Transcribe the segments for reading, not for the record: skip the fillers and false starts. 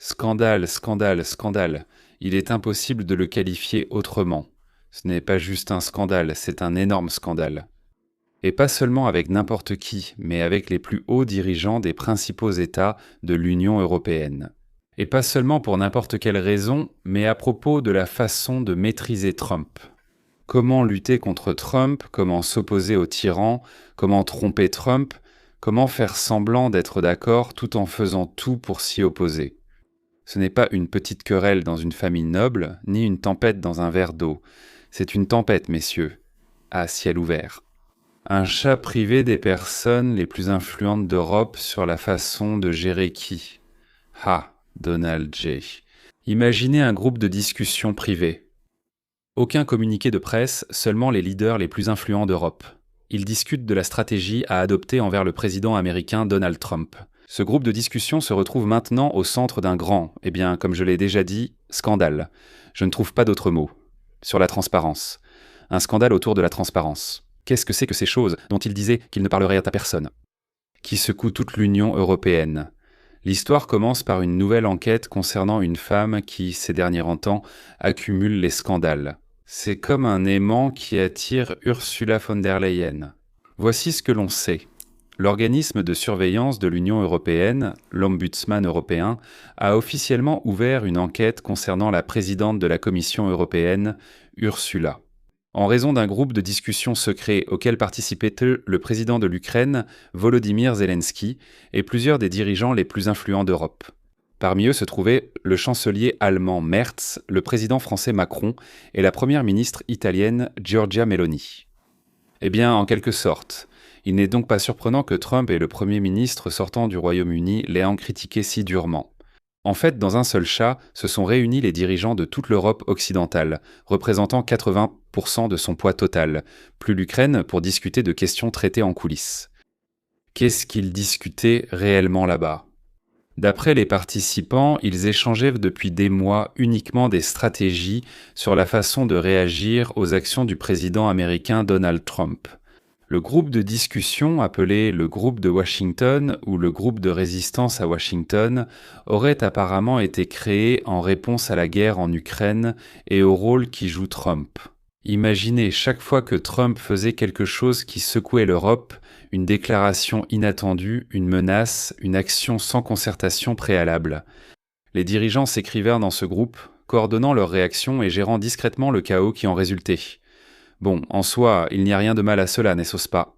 Scandale, scandale, scandale. Il est impossible de le qualifier autrement. Ce n'est pas juste un scandale, c'est un énorme scandale. Et pas seulement avec n'importe qui, mais avec les plus hauts dirigeants des principaux États de l'Union européenne. Et pas seulement pour n'importe quelle raison, mais à propos de la façon de maîtriser Trump. Comment lutter contre Trump, comment s'opposer au tyran, comment tromper Trump, comment faire semblant d'être d'accord tout en faisant tout pour s'y opposer. Ce n'est pas une petite querelle dans une famille noble, ni une tempête dans un verre d'eau. C'est une tempête, messieurs, à ciel ouvert. Un chat privé des personnes les plus influentes d'Europe sur la façon de gérer qui? Ah, Donald J. Imaginez un groupe de discussion privé. Aucun communiqué de presse, seulement les leaders les plus influents d'Europe. Ils discutent de la stratégie à adopter envers le président américain Donald Trump. Ce groupe de discussion se retrouve maintenant au centre d'un grand, comme je l'ai déjà dit, scandale. Je ne trouve pas d'autre mot. Sur la transparence. Un scandale autour de la transparence. Qu'est-ce que c'est que ces choses dont il disait qu'il ne parlerait à personne? Qui secoue toute l'Union européenne. L'histoire commence par une nouvelle enquête concernant une femme qui, ces derniers temps, accumule les scandales. C'est comme un aimant qui attire Ursula von der Leyen. Voici ce que l'on sait. L'organisme de surveillance de l'Union européenne, l'Ombudsman européen, a officiellement ouvert une enquête concernant la présidente de la Commission européenne, Ursula. En raison d'un groupe de discussion secret auquel participait le président de l'Ukraine, Volodymyr Zelensky, et plusieurs des dirigeants les plus influents d'Europe. Parmi eux se trouvaient le chancelier allemand Merz, le président français Macron et la première ministre italienne Giorgia Meloni. En quelque sorte, il n'est donc pas surprenant que Trump et le premier ministre sortant du Royaume-Uni l'aient critiqué si durement. En fait, dans un seul chat, se sont réunis les dirigeants de toute l'Europe occidentale, représentant 80% de son poids total, plus l'Ukraine pour discuter de questions traitées en coulisses. Qu'est-ce qu'ils discutaient réellement là-bas? D'après les participants, ils échangeaient depuis des mois uniquement des stratégies sur la façon de réagir aux actions du président américain Donald Trump. Le groupe de discussion, appelé le groupe de Washington ou le groupe de résistance à Washington, aurait apparemment été créé en réponse à la guerre en Ukraine et au rôle qu'y joue Trump. Imaginez chaque fois que Trump faisait quelque chose qui secouait l'Europe, une déclaration inattendue, une menace, une action sans concertation préalable. Les dirigeants s'écrivèrent dans ce groupe, coordonnant leurs réactions et gérant discrètement le chaos qui en résultait. Bon, en soi, il n'y a rien de mal à cela, n'est-ce pas?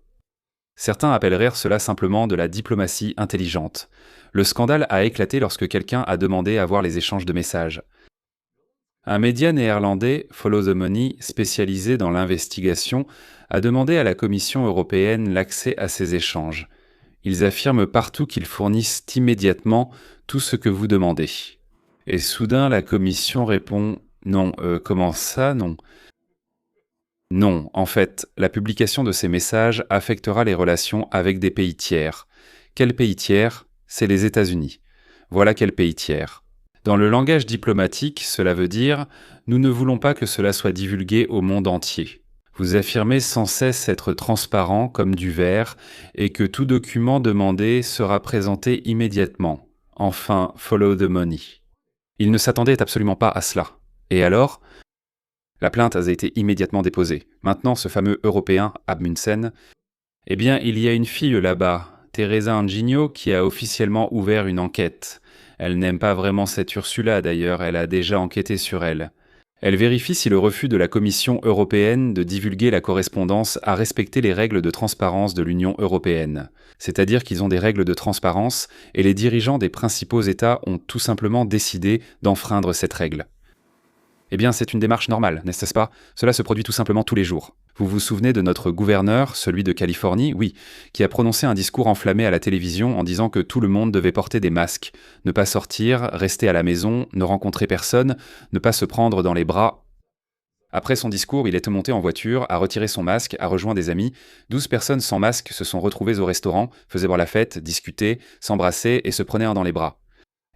Certains appelleraient cela simplement de la diplomatie intelligente. Le scandale a éclaté lorsque quelqu'un a demandé à voir les échanges de messages. Un média néerlandais, Follow the Money, spécialisé dans l'investigation, a demandé à la Commission européenne l'accès à ces échanges. Ils affirment partout qu'ils fournissent immédiatement tout ce que vous demandez. Et soudain, la Commission répond « Non, comment ça, non ?» Non, en fait, la publication de ces messages affectera les relations avec des pays tiers. Quel pays tiers? C'est les États-Unis. Voilà quel pays tiers. Dans le langage diplomatique, cela veut dire « Nous ne voulons pas que cela soit divulgué au monde entier ». Vous affirmez sans cesse être transparent comme du verre et que tout document demandé sera présenté immédiatement. Enfin, follow the money. Ils ne s'attendaient absolument pas à cela. Et alors ? La plainte a été immédiatement déposée. Maintenant, ce fameux Européen, Amundsen, il y a une fille là-bas, Teresa Anginio, qui a officiellement ouvert une enquête. Elle n'aime pas vraiment cette Ursula d'ailleurs, elle a déjà enquêté sur elle. Elle vérifie si le refus de la Commission européenne de divulguer la correspondance a respecté les règles de transparence de l'Union européenne. C'est-à-dire qu'ils ont des règles de transparence et les dirigeants des principaux États ont tout simplement décidé d'enfreindre cette règle. C'est une démarche normale, n'est-ce pas? Cela se produit tout simplement tous les jours. Vous vous souvenez de notre gouverneur, celui de Californie, oui, qui a prononcé un discours enflammé à la télévision en disant que tout le monde devait porter des masques, ne pas sortir, rester à la maison, ne rencontrer personne, ne pas se prendre dans les bras. Après son discours, il est monté en voiture, a retiré son masque, a rejoint des amis. 12 personnes sans masque se sont retrouvées au restaurant, faisaient boire la fête, discutaient, s'embrassaient et se prenaient un dans les bras.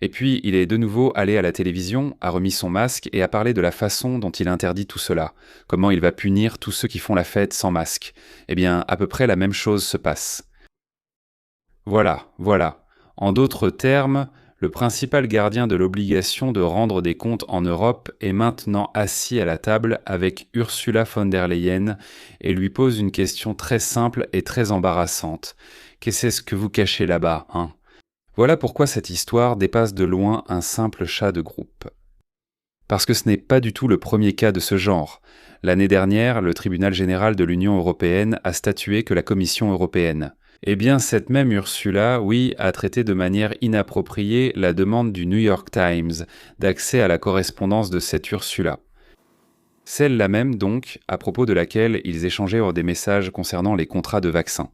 Et puis, il est de nouveau allé à la télévision, a remis son masque et a parlé de la façon dont il interdit tout cela, comment il va punir tous ceux qui font la fête sans masque. À peu près la même chose se passe. Voilà. En d'autres termes, Le principal gardien de l'obligation de rendre des comptes en Europe est maintenant assis à la table avec Ursula von der Leyen et lui pose une question très simple et très embarrassante. Qu'est-ce que vous cachez là-bas, hein? Voilà pourquoi cette histoire dépasse de loin un simple chat de groupe. Parce que ce n'est pas du tout le premier cas de ce genre. L'année dernière, le tribunal général de l'Union européenne a statué que la Commission européenne. Eh bien, cette même Ursula, oui, a traité de manière inappropriée la demande du New York Times d'accès à la correspondance de cette Ursula. Celle-là même, donc, à propos de laquelle ils échangèrent des messages concernant les contrats de vaccins.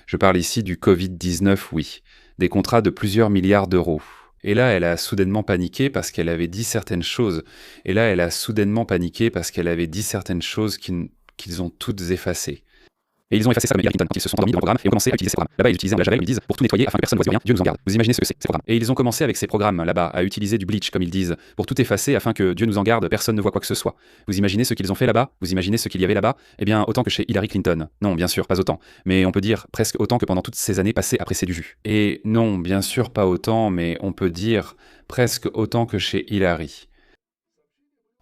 Je parle ici du Covid-19, oui, des contrats de plusieurs milliards d'euros. Et là, elle a soudainement paniqué parce qu'elle avait dit certaines choses. Et là, elle a soudainement paniqué parce qu'elle avait dit certaines choses qu'ils ont toutes effacées. Et ils ont effacé ça comme Hillary Clinton quand ils se sont endormis devant le programme et ont commencé à utiliser ces programmes. Là-bas, ils utilisaient un javel, ils disent, pour tout nettoyer afin que personne ne voit rien, Dieu nous en garde. Vous imaginez ce que c'est, ces programmes. Et ils ont commencé avec ces programmes là-bas à utiliser du bleach, comme ils disent, pour tout effacer afin que Dieu nous en garde, personne ne voit quoi que ce soit. Vous imaginez ce qu'ils ont fait là-bas? Vous imaginez ce qu'il y avait là-bas? Eh bien, autant que chez Hillary Clinton. Non, bien sûr, pas autant. Mais on peut dire presque autant que pendant toutes ces années passées à presser du jus. Et non, bien sûr, pas autant, mais on peut dire presque autant que chez Hillary.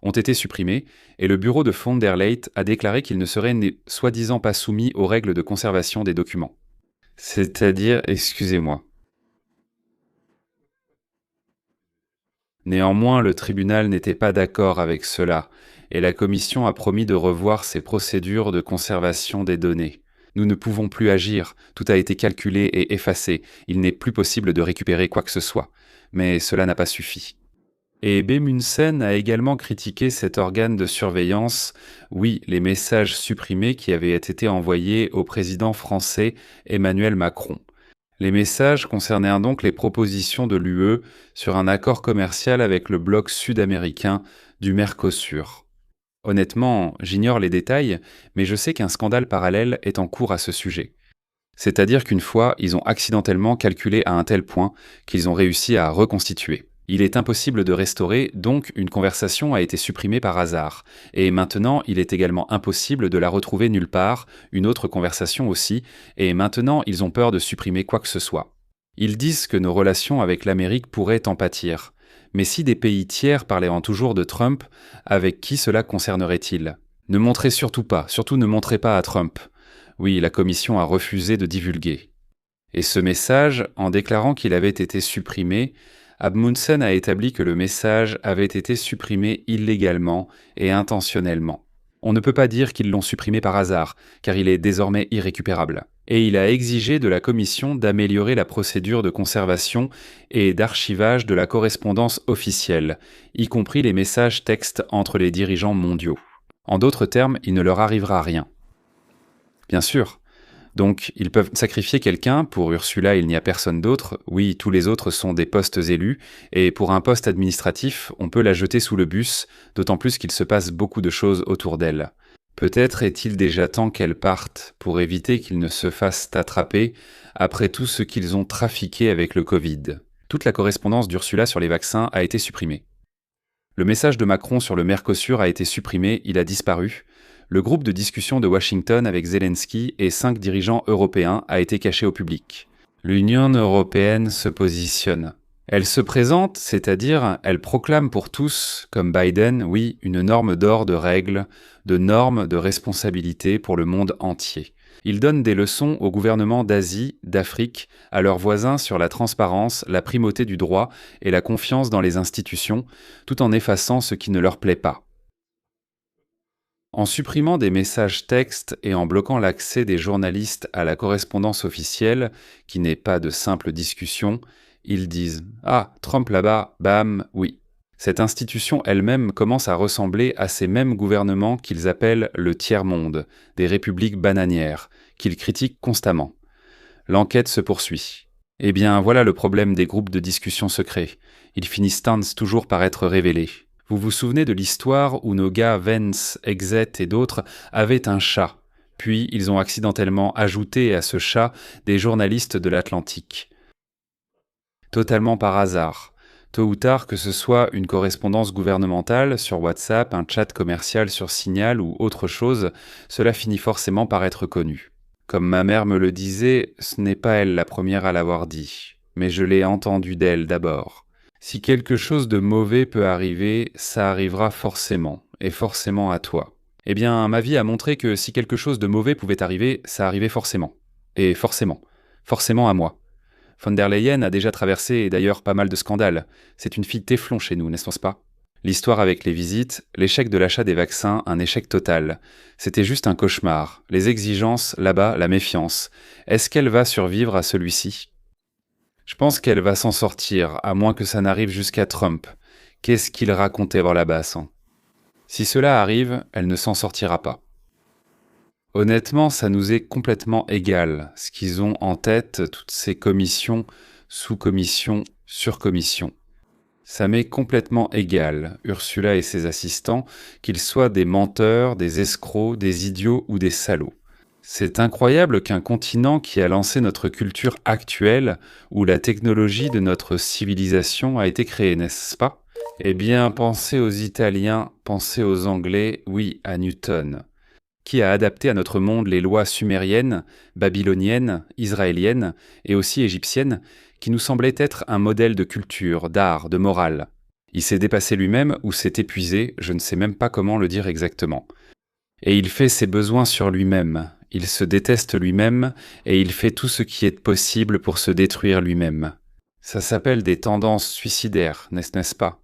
Ont été supprimés, et le bureau de von der Leyen a déclaré qu'il ne serait soi-disant pas soumis aux règles de conservation des documents. C'est-à-dire, excusez-moi. Néanmoins, le tribunal n'était pas d'accord avec cela, et la Commission a promis de revoir ses procédures de conservation des données. Nous ne pouvons plus agir, tout a été calculé et effacé, il n'est plus possible de récupérer quoi que ce soit. Mais cela n'a pas suffi. Et Bémunsen a également critiqué cet organe de surveillance, oui, les messages supprimés qui avaient été envoyés au président français Emmanuel Macron. Les messages concernaient donc les propositions de l'UE sur un accord commercial avec le bloc sud-américain du Mercosur. Honnêtement, j'ignore les détails, mais je sais qu'un scandale parallèle est en cours à ce sujet. C'est-à-dire qu'une fois, ils ont accidentellement calculé à un tel point qu'ils ont réussi à reconstituer. Il est impossible de restaurer, donc une conversation a été supprimée par hasard. Et maintenant, il est également impossible de la retrouver nulle part, une autre conversation aussi, et maintenant ils ont peur de supprimer quoi que ce soit. Ils disent que nos relations avec l'Amérique pourraient en pâtir. Mais si des pays tiers parlaient toujours de Trump, avec qui cela concernerait-il? Ne montrez surtout ne montrez pas à Trump. Oui, la Commission a refusé de divulguer. Et ce message, en déclarant qu'il avait été supprimé, Amundsen a établi que le message avait été supprimé illégalement et intentionnellement. On ne peut pas dire qu'ils l'ont supprimé par hasard, car il est désormais irrécupérable. Et il a exigé de la Commission d'améliorer la procédure de conservation et d'archivage de la correspondance officielle, y compris les messages textes entre les dirigeants mondiaux. En d'autres termes, il ne leur arrivera rien. Bien sûr. Donc, ils peuvent sacrifier quelqu'un, pour Ursula il n'y a personne d'autre, oui, tous les autres sont des postes élus, et pour un poste administratif, on peut la jeter sous le bus, d'autant plus qu'il se passe beaucoup de choses autour d'elle. Peut-être est-il déjà temps qu'elle parte, pour éviter qu'ils ne se fassent attraper, après tout ce qu'ils ont trafiqué avec le Covid. Toute la correspondance d'Ursula sur les vaccins a été supprimée. Le message de Macron sur le Mercosur a été supprimé, il a disparu. Le groupe de discussion de Washington avec Zelensky et 5 dirigeants européens a été caché au public. L'Union européenne se positionne. Elle se présente, c'est-à-dire elle proclame pour tous, comme Biden, oui, une norme d'or de règles, de normes de responsabilité pour le monde entier. Ils donnent des leçons aux gouvernements d'Asie, d'Afrique, à leurs voisins sur la transparence, la primauté du droit et la confiance dans les institutions, tout en effaçant ce qui ne leur plaît pas. En supprimant des messages textes et en bloquant l'accès des journalistes à la correspondance officielle, qui n'est pas de simple discussion, ils disent « Ah, Trump là-bas, bam, oui ». Cette institution elle-même commence à ressembler à ces mêmes gouvernements qu'ils appellent le tiers-monde, des républiques bananières, qu'ils critiquent constamment. L'enquête se poursuit. Eh bien, voilà le problème des groupes de discussion secrets. Ils finissent toujours par être révélés. Vous vous souvenez de l'histoire où nos gars Vance, Exet et d'autres avaient un chat, puis ils ont accidentellement ajouté à ce chat des journalistes de l'Atlantique. Totalement par hasard. Tôt ou tard, que ce soit une correspondance gouvernementale sur WhatsApp, un chat commercial sur Signal ou autre chose, cela finit forcément par être connu. Comme ma mère me le disait, ce n'est pas elle la première à l'avoir dit. mais je l'ai entendu d'elle d'abord. Si quelque chose de mauvais peut arriver, ça arrivera forcément, et forcément à toi. Eh bien, ma vie a montré que si quelque chose de mauvais pouvait arriver, ça arrivait forcément. Et forcément. Forcément à moi. Von der Leyen a déjà traversé d'ailleurs pas mal de scandales. C'est une fille téflon chez nous, n'est-ce pas? L'histoire avec les visites, l'échec de l'achat des vaccins, un échec total. C'était juste un cauchemar. Les exigences, là-bas, la méfiance. Est-ce qu'elle va survivre à celui-ci? Je pense qu'elle va s'en sortir, à moins que ça n'arrive jusqu'à Trump. Qu'est-ce qu'il racontait dans la basse, hein? Si cela arrive, elle ne s'en sortira pas. Honnêtement, ça nous est complètement égal, ce qu'ils ont en tête, toutes ces commissions, sous-commissions, surcommissions. Ça m'est complètement égal, Ursula et ses assistants, qu'ils soient des menteurs, des escrocs, des idiots ou des salauds. C'est incroyable qu'un continent qui a lancé notre culture actuelle, où la technologie de notre civilisation a été créée, n'est-ce pas? Eh bien, pensez aux Italiens, pensez aux Anglais, oui, à Newton, qui a adapté à notre monde les lois sumériennes, babyloniennes, israéliennes et aussi égyptiennes, qui nous semblaient être un modèle de culture, d'art, de morale. Il s'est dépassé lui-même ou s'est épuisé, je ne sais même pas comment le dire exactement. Et il fait ses besoins sur lui-même, il se déteste lui-même et il fait tout ce qui est possible pour se détruire lui-même. Ça s'appelle des tendances suicidaires, n'est-ce pas?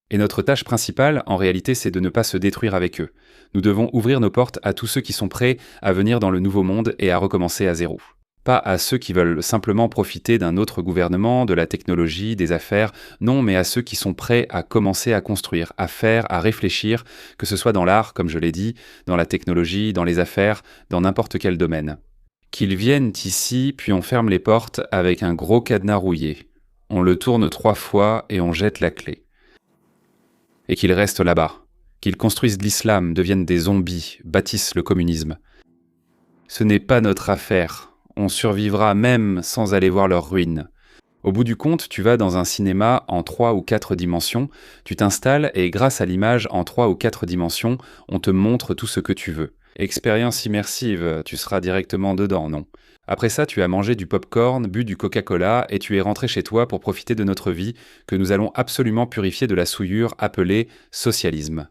Et notre tâche principale, en réalité, c'est de ne pas se détruire avec eux. Nous devons ouvrir nos portes à tous ceux qui sont prêts à venir dans le nouveau monde et à recommencer à zéro. Pas à ceux qui veulent simplement profiter d'un autre gouvernement, de la technologie, des affaires, non, mais à ceux qui sont prêts à commencer à construire, à faire, à réfléchir, que ce soit dans l'art, comme je l'ai dit, dans la technologie, dans les affaires, dans n'importe quel domaine. Qu'ils viennent ici, puis on ferme les portes avec un gros cadenas rouillé. On le tourne 3 fois et on jette la clé. Et qu'ils restent là-bas, qu'ils construisent l'islam, deviennent des zombies, bâtissent le communisme. Ce n'est pas notre affaire. On survivra même sans aller voir leur ruine. Au bout du compte, tu vas dans un cinéma en 3 ou 4 dimensions, tu t'installes et grâce à l'image en 3 ou 4 dimensions, on te montre tout ce que tu veux. Expérience immersive, tu seras directement dedans, non? Après ça, tu as mangé du popcorn, bu du Coca-Cola et tu es rentré chez toi pour profiter de notre vie que nous allons absolument purifier de la souillure appelée socialisme.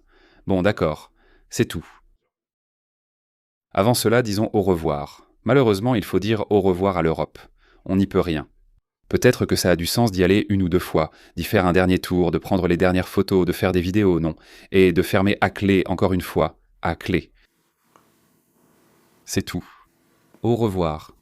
Bon, d'accord, c'est tout. Avant cela, disons au revoir. Malheureusement, il faut dire au revoir à l'Europe. On n'y peut rien. Peut-être que ça a du sens d'y aller 1 ou 2 fois, d'y faire un dernier tour, de prendre les dernières photos, de faire des vidéos, non, et de fermer à clé encore une fois, à clé. C'est tout. Au revoir.